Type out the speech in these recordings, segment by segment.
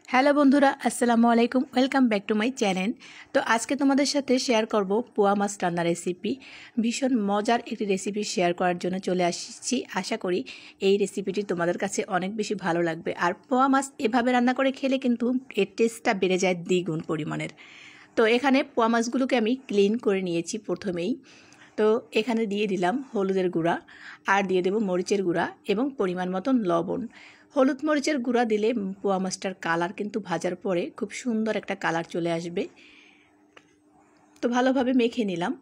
Hello বন্ধুরা, আসসালামু আলাইকুম। Welcome back to my channel. তো আজকে তোমাদের সাথে শেয়ার করব পোয়া মাছ রান্নার রেসিপি। ভীষণ মজার একটি রেসিপি শেয়ার করার জন্য চলে আসছি। আশা করি এই রেসিপিটি তোমাদের কাছে অনেক বেশি ভালো লাগবে। আর পোয়া মাছ এভাবে রান্না করে খেলে কিন্তু এর টেস্টটা বেড়ে যায় দ্বিগুণ পরিমাণের। তো এখানে পোয়া মাছগুলোকে আমি ক্লিন করে নিয়েছি প্রথমেই। তো এখানে দিয়ে দিলাম হলুদের গুঁড়া, আর দিয়ে দেব মরিচের গুঁড়া এবং পরিমাণ মতন লবণ। হলুদ মরিচের গুঁড়া দিলে পোয়া মাছটার কালার কিন্তু ভাজার পরে খুব সুন্দর একটা কালার চলে আসবে। তো ভালোভাবে মেখে নিলাম।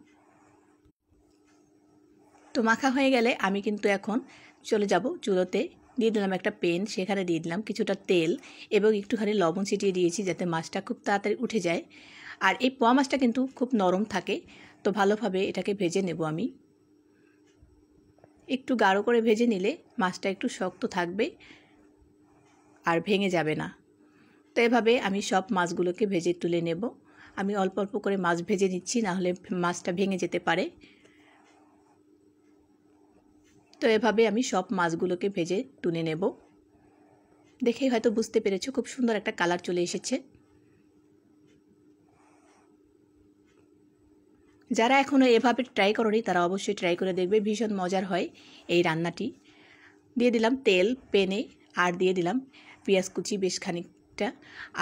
তো মাখা হয়ে গেলে আমি কিন্তু এখন চলে যাব চুলোতে। দিয়ে দিলাম একটা প্যান, সেখানে দিয়ে দিলাম কিছুটা তেল এবং একটুখানি লবণ ছিটিয়ে দিয়েছি যাতে মাছটা খুব তাড়াতাড়ি উঠে যায়। আর এই পোয়া মাছটা কিন্তু খুব নরম থাকে, তো ভালোভাবে এটাকে ভেজে নেব আমি। একটু গাঢ় করে ভেজে নিলে মাছটা একটু শক্ত থাকবে আর ভেঙে যাবে না। তো এভাবে আমি সব মাছগুলোকে ভেজে তুলে নেব। আমি অল্প অল্প করে মাছ ভেজে নিচ্ছি, না হলে মাছটা ভেঙে যেতে পারে। তো এভাবে আমি সব মাছগুলোকে ভেজে তুলে নেব। দেখেই হয়তো বুঝতে পেরেছো খুব সুন্দর একটা কালার চলে এসেছে। যারা এখনও এভাবে ট্রাই করোনি তারা অবশ্যই ট্রাই করে দেখবে, ভীষণ মজার হয় এই রান্নাটি। দিয়ে দিলাম তেল প্যানে, আর দিয়ে দিলাম পেঁয়াজ কুচি বেশ খানিকটা।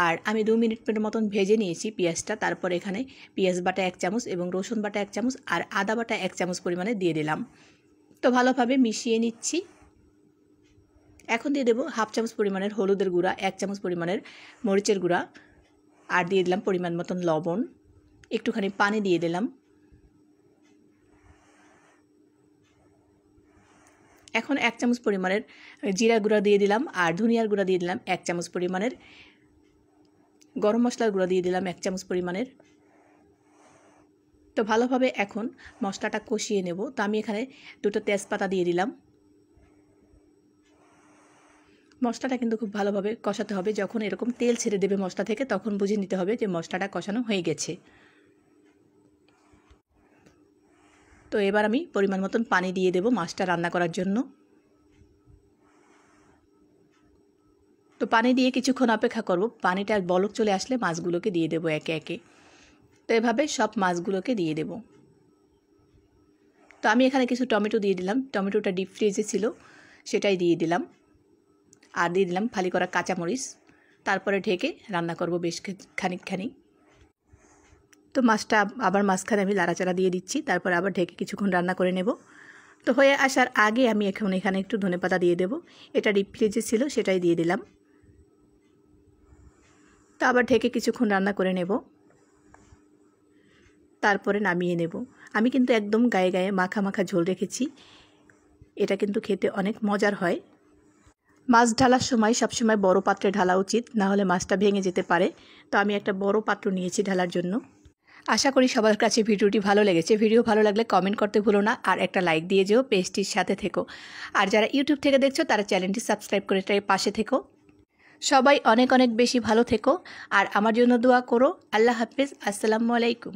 আর আমি 2 মিনিটের মতন ভেজে নিয়েছি পেঁয়াজটা। তারপর এখানে পেঁয়াজ বাটা 1 চামচ এবং রসুন বাটা 1 চামচ আর আদা বাটা 1 চামচ পরিমাণে দিয়ে দিলাম। তো ভালোভাবে মিশিয়ে নিচ্ছি। এখন দিয়ে দেবো 1/2 চামচ পরিমাণের হলুদের গুঁড়া, 1 চামচ পরিমাণের মরিচের গুঁড়া, আর দিয়ে দিলাম পরিমাণ মতন লবণ। একটুখানি পানি দিয়ে দিলাম। এখন 1 চামচ পরিমাণের জিরা গুঁড়া দিয়ে দিলাম, আর ধনিয়ার গুঁড়া দিয়ে দিলাম 1 চামচ পরিমাণের, গরম মশলার গুঁড়া দিয়ে দিলাম 1 চামচ পরিমাণের। তো ভালোভাবে এখন মশলাটা কষিয়ে নেব। তো আমি এখানে 2টো তেজপাতা দিয়ে দিলাম। মশলাটা কিন্তু খুব ভালোভাবে কষাতে হবে। যখন এরকম তেল ছেড়ে দেবে মশলা থেকে, তখন বুঝে নিতে হবে যে মশলাটা কষানো হয়ে গেছে। তো এবার আমি পরিমাণ মতন পানি দিয়ে দেব মাছটা রান্না করার জন্য। তো পানি দিয়ে কিছুক্ষণ অপেক্ষা করব। পানিটা বলক চলে আসলে মাছগুলোকে দিয়ে দেব একে একে। তো এভাবে সব মাছগুলোকে দিয়ে দেব। তো আমি এখানে কিছু টমেটো দিয়ে দিলাম। টমেটোটা ডিপ ফ্রিজে ছিল, সেটাই দিয়ে দিলাম। আর দিয়ে দিলাম ফালি করা কাঁচামরিচ। তারপরে ঢেকে রান্না করব বেশ খানিকখানি। তো মাছটা আবার মাঝখানে আমি লাড়াচাড়া দিয়ে দিচ্ছি। তারপর আবার ঢেকে কিছুক্ষণ রান্না করে নেব। তো হয়ে আসার আগে আমি এখানে একটু ধনেপাতা দিয়ে দেব। এটা ডিপ ফ্রিজে ছিল, সেটাই দিয়ে দিলাম। তো আবার ঢেকে কিছুক্ষণ রান্না করে নেব। তারপরে নামিয়ে নেব। আমি কিন্তু একদম গায়ে গায়ে মাখা মাখা ঝোল রেখেছি। এটা কিন্তু খেতে অনেক মজার হয়। মাছ ঢালার সময় সবসময় বড় পাত্রে ঢালা উচিত, না হলে মাছটা ভেঙে যেতে পারে। তো আমি একটা বড় পাত্র নিয়েছি ঢালার জন্য। আশা করি সবার কাছে ভিডিওটি ভালো লেগেছে। ভিডিও ভালো লাগলে কমেন্ট করতে ভুলো না, আর একটা লাইক দিয়ে যেও, পেজটির সাথে থেকো। আর যারা ইউটিউব থেকে দেখছো তারা চ্যানেলটি সাবস্ক্রাইব করে পাশে থেকো। সবাই অনেক অনেক বেশি ভালো থেকো, আর আমার জন্য দোয়া করো। আল্লাহ হাফেজ। আসসালামু আলাইকুম।